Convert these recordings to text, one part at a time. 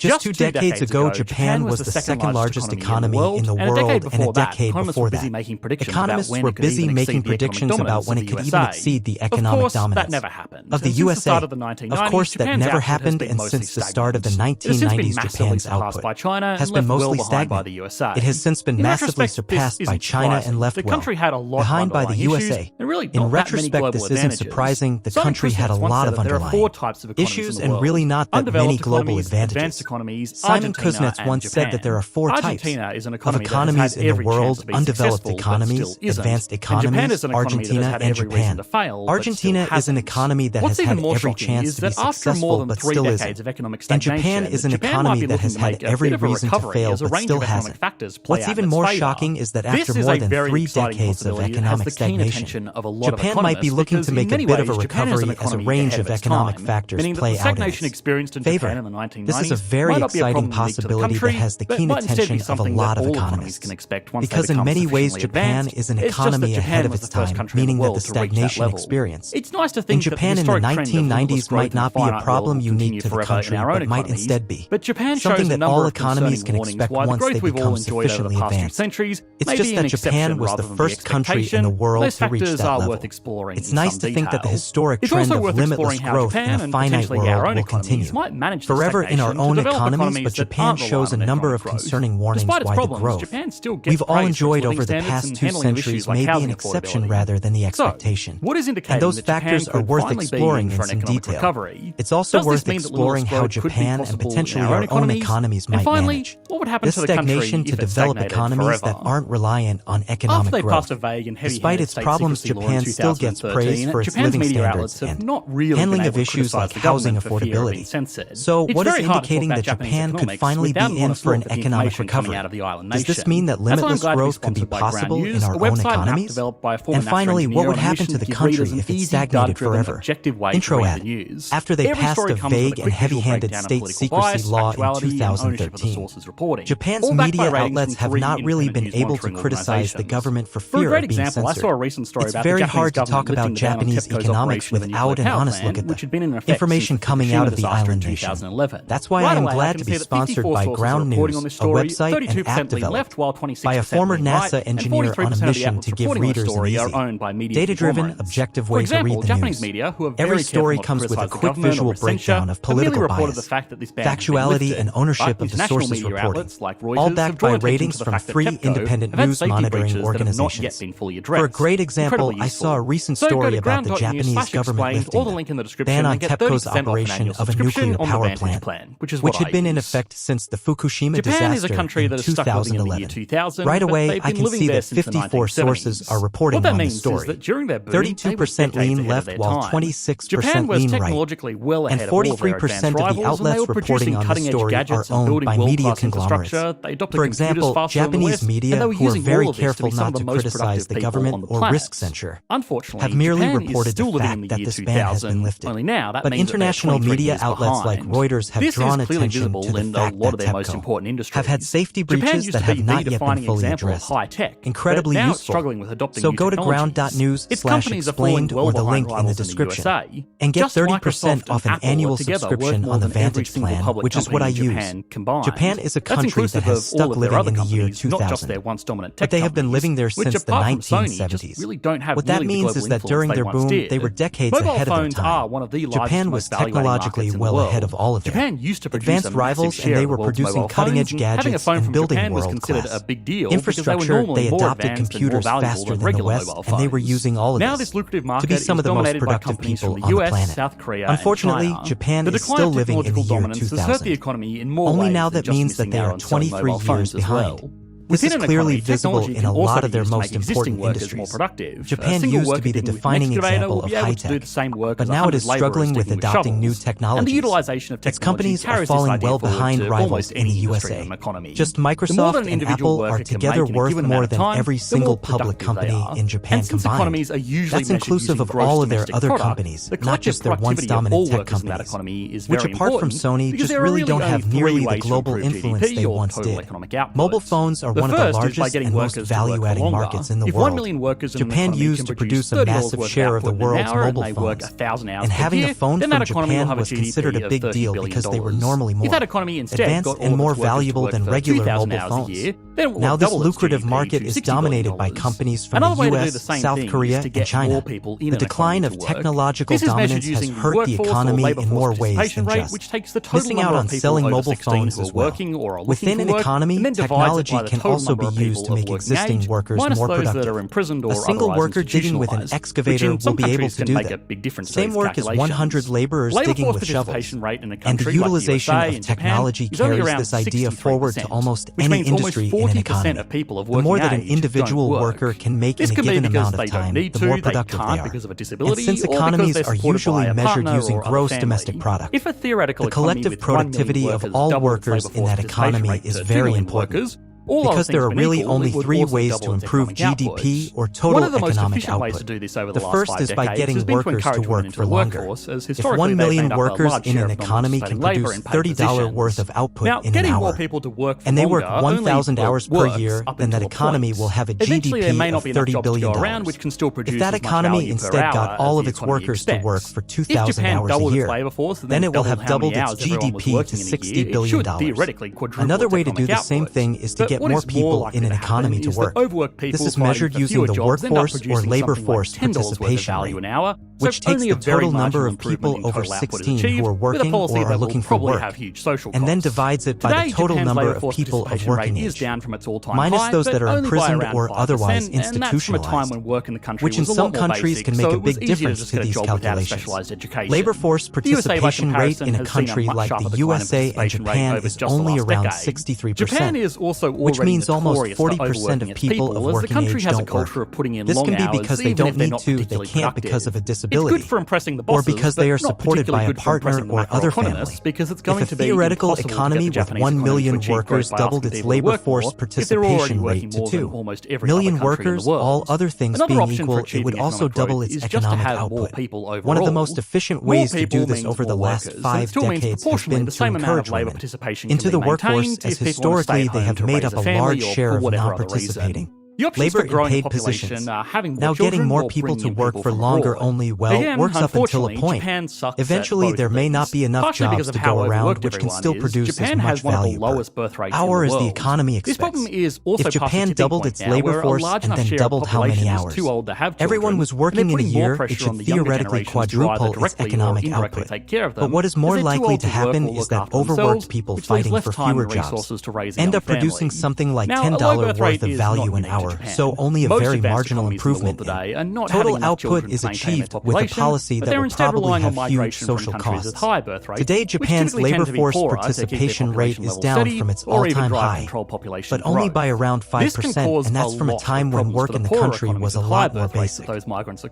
Just 2 decades ago, Japan was the second largest economy in the world, and a decade before that, economists were busy making predictions about when it could even exceed the economic dominance of the USA. Of course, that never happened, and since the start of the 1990s, Japan's output has been mostly stagnant. It has since been massively surpassed by China and left behind by the USA. In retrospect, this isn't surprising. The country had a lot of underlying issues and really not that many global advantages. Simon Kuznets once said that there are 4 types of economies in the world: undeveloped economies, advanced economies, Argentina, and Japan. Argentina is an economy that has had every chance to be successful but still isn't. And Japan is an economy that has had every reason to fail but still hasn't. What's even more shocking is that after more than 3 decades of economic stagnation, Japan might be looking to make a bit of a recovery as a range of economic factors play out in its favor. This is a very exciting possibility that has the keen attention of a lot of economists. Because in many ways Japan is an economy ahead of its time, meaning that the stagnation experience in Japan in the 1990s might not be a problem unique to the country, but might instead be something that all economies can expect once they become sufficiently advanced. It's just that Japan was the first country in the world to reach that level. It's nice to think that the historic trend of limitless growth in a finite world will continue forever in our own economies, but Japan shows a number of concerning warnings why the growth we've all enjoyed over the past 2 centuries may be an exception rather than the expectation. And those factors are worth exploring in some detail. It's also worth exploring how Japan and potentially our own economies might manage this stagnation to develop economies that aren't reliant on economic growth. Despite its problems, Japan still gets praise for its living standards and handling of issues like housing affordability. So what is indicating that Japan could finally be in for an economic recovery? Does this mean that limitless growth could be possible in our own economies? And finally, what would happen to the country if it stagnated forever? Intro ad. After they passed a vague and heavy-handed state secrecy law in 2013, Japan's media outlets have not really been able to criticize the government for fear of being censored. It's very hard to talk about Japanese economics without an honest look at them. Information coming out of the island nation. That's why I am glad to be sponsored by Ground News, a website and app developed by a former NASA engineer on a mission to give readers an easy, data-driven, objective way to read the news. Every story comes with a quick visual breakdown of political bias, factuality, and ownership of the sources reported, all backed by ratings from free independent news monitoring organizations. For a great example, I saw a recent story about the Japanese government lifting the ban on TEPCO's operation of a nuclear power plant, which had been in effect since the Fukushima disaster in 2011. Right away, I can see that 54 sources are reporting on the story. 32% lean left, while 26% lean right, and 43% of the outlets reporting on the story are owned by media conglomerates. For example, Japanese media, who are very careful not to criticize the government or risk censure, have merely reported the fact that this ban has been lifted. But international media outlets like Reuters have drawn attention to the fact that TEPCO have had safety breaches that have not yet been fully addressed. Incredibly useful. So go to ground.news/explained or the link in the description and get 30% off an annual subscription on the Vantage plan, which is what I use. Japan is a country that has stuck living in the year 2000, but they have been living there since the 1970s. What that means is that during their boom, they were decades ahead of their time. Japan was technologically well ahead of all of them. Advanced rivals, and they were producing cutting-edge gadgets and building world-class infrastructure. They adopted computers faster than the West, and they were using all of this to be some of the most productive people on the planet. Unfortunately, Japan is still living in the year 2000. Only now that means that they are 23 years behind. This is clearly visible in a lot of their most important industries. Japan used to be the defining example of high-tech, but now it is struggling with adopting new technologies. Its companies are falling well behind rivals in the USA. Just Microsoft and Apple are together worth more than every single public company in Japan combined. That's inclusive of all of their other companies, not just their once dominant tech companies, which apart from Sony just really don't have nearly the global influence they once did. Mobile phones are one of the largest and most value-adding markets in the world. Japan used to produce a massive share of the world's mobile phones, and having a phone from Japan was considered a big deal because they were normally more advanced and more valuable than regular mobile phones. Now this lucrative market is dominated by companies from the US, South Korea, and China. The decline of technological dominance has hurt the economy in more ways than just missing out on selling mobile phones as well. Within an economy, technology can also be used to make existing workers more productive. A single worker digging with an excavator will be able to do that. Same work as 100 laborers digging with shovels. And the utilization of technology carries this idea forward to almost any industry in an economy. The more that an individual worker can make in a given amount of time, the more productive they are. And since economies are usually measured using gross domestic product, the collective productivity of all workers in that economy is very important. Because there are really only three ways to improve GDP or total economic output. The first is by getting workers to work for longer. If 1 million workers in an economy can produce $30 worth of output in an hour, and they work 1,000 hours per year, then that economy will have a GDP of $30 billion. If that economy instead got all of its workers to work for 2,000 hours a year, then it will have doubled its GDP to $60 billion. Another way to do the same thing is to get more people in an economy to work. This is measured using the workforce or labor force participation rate, which takes the total number of people over 16 who are working or are looking for work, and then divides it by the total number of people of working age, minus those that are imprisoned or otherwise institutionalized, which in some countries can make a big difference to these calculations. Labor force participation rate in a country like the USA and Japan is only around 63%, which means almost 40% of people of working age don't work. This can be because they don't need to, they can't because of a disability, or because they are supported by a partner or other family. If a theoretical economy with 1 million workers doubled its labor force participation rate to 2 million workers, all other things being equal, it would also double its economic output. One of the most efficient ways to do this over the last 5 decades has been to encourage women into the workforce, as historically they have made up a large share of non-participating labor in paid positions. Now getting more people to work for longer only, well, works up until a point. Eventually there may not be enough jobs to go around which can still produce as much value per hour as the economy expects. If Japan doubled its labor force and then doubled how many hours everyone was working in a year, it should theoretically quadruple its economic output. But what is more likely to happen is that overworked people fighting for fewer jobs end up producing something like $10 worth of value an hour. So only a very marginal improvement in total output is achieved with a policy that will probably have huge social costs. Today, Japan's labor force participation rate is down from its all-time high, but only by around 5%, and that's from a time when work in the country was a lot more basic.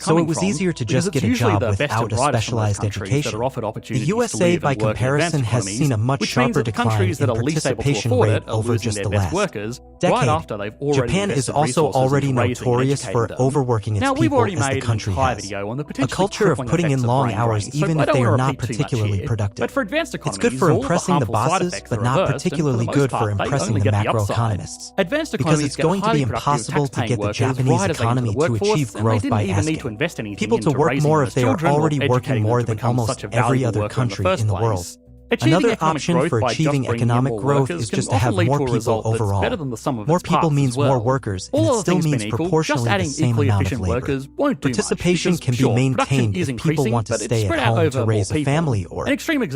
So it was easier to just get a job without a specialized education. The USA, by comparison, has seen a much sharper decline in participation rate over just the last decade. Japan is also already notorious for overworking its people, as the country has a culture of putting in long hours even if they are not particularly productive. It's good for impressing the bosses, but not particularly good for impressing the macroeconomists, because it's going to be impossible to get the Japanese economy to achieve growth by asking people to work more if they are already working more than almost every other country in the world. Another option for achieving economic growth is just to have more people overall. More people means more workers, and it still means proportionally the same amount of labor. Participation can be maintained if people want to stay at home to raise a family or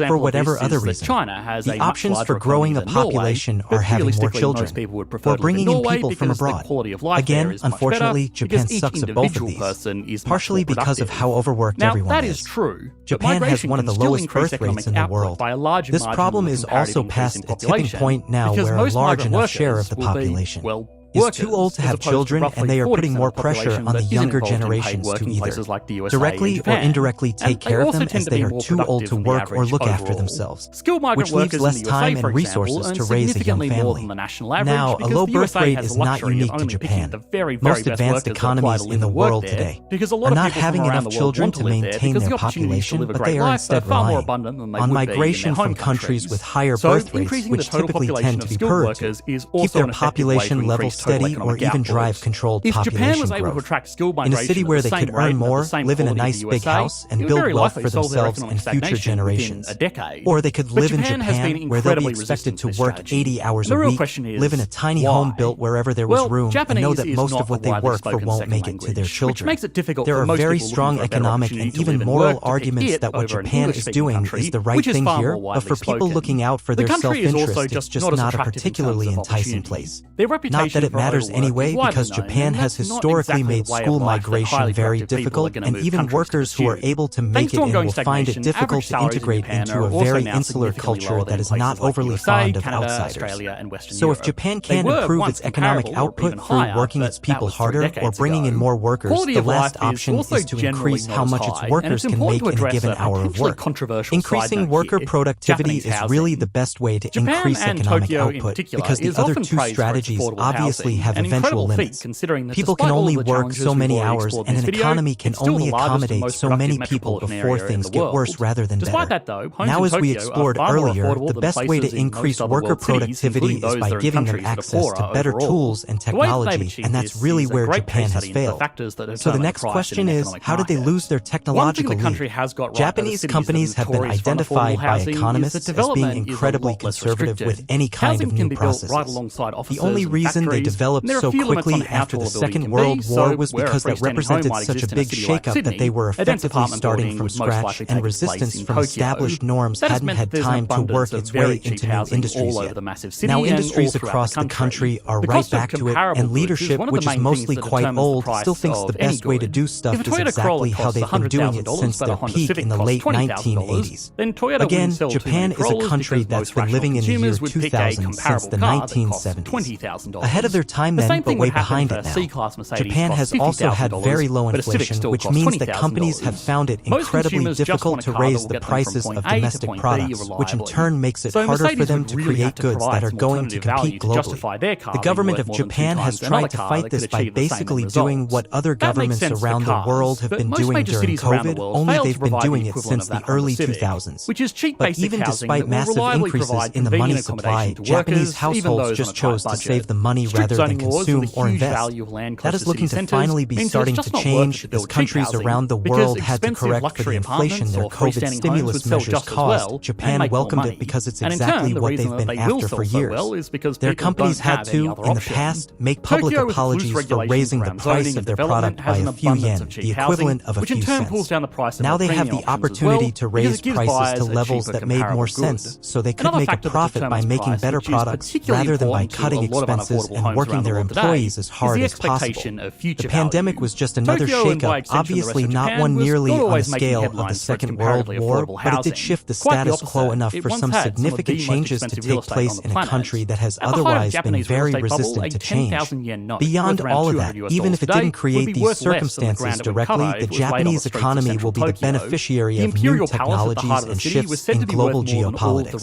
for whatever other reason. The options for growing a population are having more children or bringing in people from abroad. Again, unfortunately, Japan sucks at both of these, partially because of how overworked everyone is. Japan has one of the lowest birth rates in the world. This problem is also past a tipping point now where a large enough share of the population is too old to have children, and they are putting more pressure on the younger generations to either directly or indirectly take care of them, as they are too old to work or look after themselves, which leaves less time and resources to raise a young family. Now, a low birth rate is not unique to Japan. Most advanced economies in the world today are not having enough children to maintain their population, but they are instead relying on migration from countries with higher birth rates, which typically tend to be poorer, to keep their population level steady or even drive controlled population growth. In a city where they could earn more, live in a nice big house, and build wealth for themselves and future generations. Or they could live in Japan, where they'll be expected to work 80 hours a week, live in a tiny home built wherever there was room, and know that most of what they work for won't make it to their children. There are very strong economic and even moral arguments that what Japan is doing is the right thing here, but for people looking out for their self-interest, it's just not a particularly enticing place. Not that it matters anyway, because Japan has historically made school migration very difficult, and even workers who are able to make it in will find it difficult to integrate into a very insular culture that is not overly fond of outsiders. So if Japan can improve its economic output through working its people harder or bringing in more workers, the last option is to increase how much its workers can make in a given hour of work. Increasing worker productivity is really the best way to increase economic output, because the other two strategies obviously have eventual limits. People can only work so many hours, and an economy can only accommodate so many people before things get worse rather than better. Now, as we explored earlier, the best way to increase worker productivity is by giving them access to better tools and technology, and that's really where Japan has failed. So the next question is, how did they lose their technological lead? Japanese companies have been identified by economists as being incredibly conservative with any kind of new processes. The only reason they developed so quickly after the Second World War was because that represented such a big shakeup that they were effectively starting from scratch, and resistance from established norms hadn't had time to work its way into new industries yet. Now industries across the country are right back to it, and leadership, which is mostly quite old, still thinks the best way to do stuff is exactly how they've been doing it since their peak in the late 1980s. Again, Japan is a country that's been living in the year 2000 since the 1970s. Ahead of their time then, but way behind it now. Japan has also had very low inflation, which means that companies have found it incredibly difficult to raise the prices of domestic products, which in turn makes it harder for them to create goods that are going to compete globally. The government of Japan has tried to fight this by basically doing what other governments around the world have been doing during COVID, only they've been doing it since the early 2000s. But even despite massive increases in the money supply, Japanese households just chose to save the money rather than consume or invest. That is looking to finally be starting to change, as countries around the world had to correct for the inflation their COVID stimulus measures caused. Japan welcomed it because it's exactly what they've been after for years. Their companies had to, in the past, make public apologies for raising the price of their product by a few yen, the equivalent of a few cents. Now they have the opportunity to raise prices to levels that made more sense, so they could make a profit by making better products rather than by cutting expenses and working their employees as hard as possible. The pandemic was just another shakeup, obviously not one nearly on the scale of the Second World War, but it did shift the status quo enough for some significant changes to take place in a country that has otherwise been very resistant to change. Beyond all of that, even if it didn't create these circumstances directly, the Japanese economy will be the beneficiary of new technologies and shifts in global geopolitics.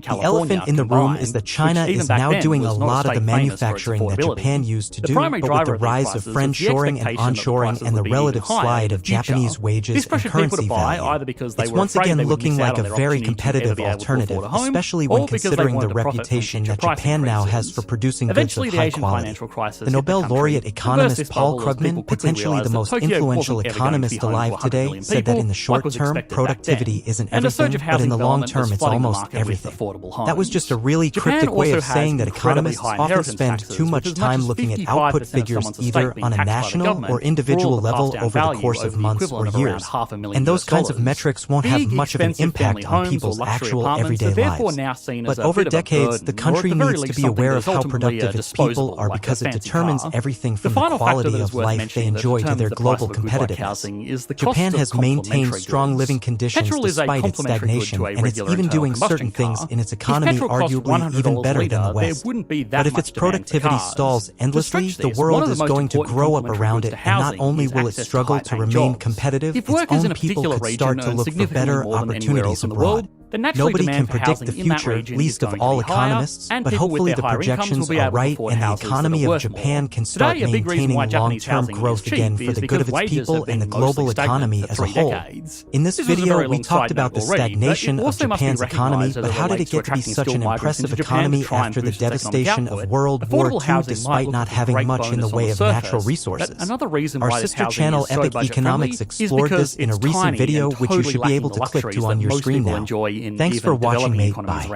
The elephant in the room is that China is now doing a lot of the manufacturing that Japan used to do, but with the rise of friendshoring and onshoring and the relative slide of Japanese wages and currency value, it's once again looking like a very competitive alternative, especially when considering the reputation that Japan now has for producing goods of high quality. The Nobel laureate economist Paul Krugman, potentially the most influential economist alive today, said that in the short term, productivity isn't everything, but in the long term, it's almost everything. That was just a really cryptic way of saying that economists often spend too much time looking at output figures either on a national or individual level over the course of months or years, and those kinds of metrics won't have much of an impact on people's actual everyday lives. But over decades, the country needs to be aware of how productive its people are, because it determines everything from the quality of life they enjoy to their global competitiveness. Japan has maintained strong living conditions despite its stagnation, and it's even doing certain things in its economy arguably even better than the West. But if its productivity society stalls endlessly, the world is going to grow up around it, and not only will it struggle to remain competitive, its own people could start to look for better opportunities abroad. Nobody can predict the future, least of all economists, but hopefully the projections are right and the economy of Japan can start maintaining long-term growth again for the good of its people and the global economy as a whole. In this video, we talked about the stagnation of Japan's economy, but how did it get to be such an impressive economy after the devastation of World War II despite not having much in the way of natural resources? Our sister channel Epic Economics explored this in a recent video, which you should be able to click to on your screen now. Thanks for watching, mate. Bye.